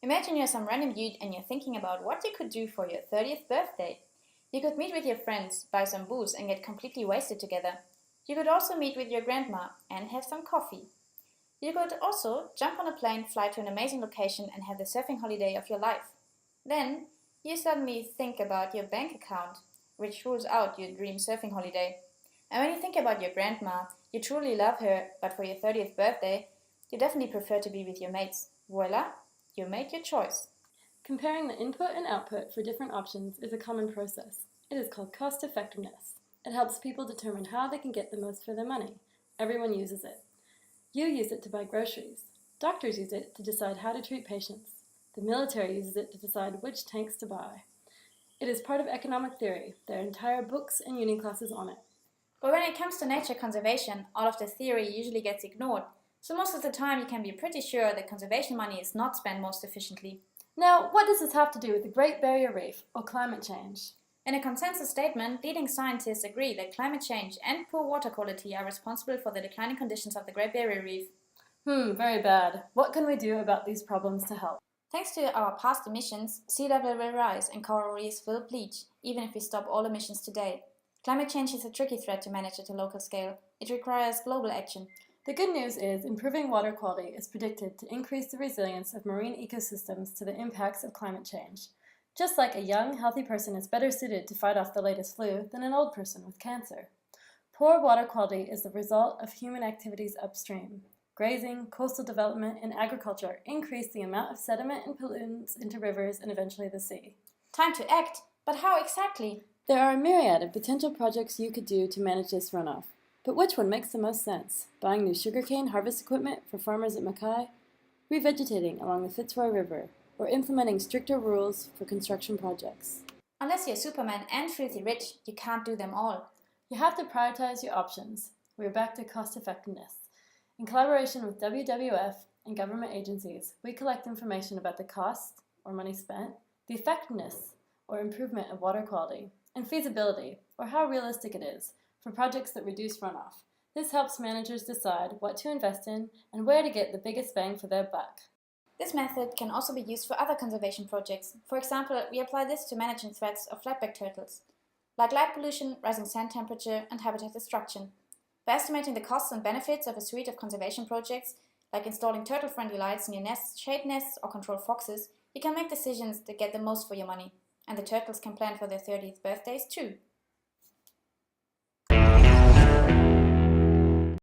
Imagine you're some random dude and you're thinking about what you could do for your 30th birthday. You could meet with your friends, buy some booze and get completely wasted together. You could also meet with your grandma and have some coffee. You could also jump on a plane, fly to an amazing location and have the surfing holiday of your life. Then, you suddenly think about your bank account, which rules out your dream surfing holiday. And when you think about your grandma, you truly love her, but for your 30th birthday, you definitely prefer to be with your mates. Voila, you made your choice. Comparing the input and output for different options is a common process. It is called cost effectiveness. It helps people determine how they can get the most for their money. Everyone uses it. You use it to buy groceries. Doctors use it to decide how to treat patients. The military uses it to decide which tanks to buy. It is part of economic theory. There are entire books and uni classes on it. But when it comes to nature conservation, all of the theory usually gets ignored. So most of the time you can be pretty sure that conservation money is not spent most efficiently. Now, what does this have to do with the Great Barrier Reef or climate change? In a consensus statement, leading scientists agree that climate change and poor water quality are responsible for the declining conditions of the Great Barrier Reef. Very bad. What can we do about these problems to help? Thanks to our past emissions, sea level will rise and coral reefs will bleach, even if we stop all emissions today. Climate change is a tricky threat to manage at a local scale. It requires global action. The good news is improving water quality is predicted to increase the resilience of marine ecosystems to the impacts of climate change. Just like a young, healthy person is better suited to fight off the latest flu than an old person with cancer. Poor water quality is the result of human activities upstream. Grazing, coastal development, and agriculture increase the amount of sediment and pollutants into rivers and eventually the sea. Time to act, but how exactly? There are a myriad of potential projects you could do to manage this runoff. But which one makes the most sense? Buying new sugarcane harvest equipment for farmers at Mackay? Revegetating along the Fitzroy River? Or implementing stricter rules for construction projects? Unless you're Superman and filthy rich, you can't do them all. You have to prioritize your options. We're back to cost effectiveness. In collaboration with WWF and government agencies, we collect information about the cost, or money spent, the effectiveness, or improvement of water quality, and feasibility, or how realistic it is, for projects that reduce runoff. This helps managers decide what to invest in and where to get the biggest bang for their buck. This method can also be used for other conservation projects. For example, we apply this to managing threats of flatback turtles, like light pollution, rising sand temperature, and habitat destruction. For estimating the costs and benefits of a suite of conservation projects, like installing turtle-friendly lights near nests, shade nests, or control foxes, you can make decisions that get the most for your money. And the turtles can plan for their 30th birthdays too.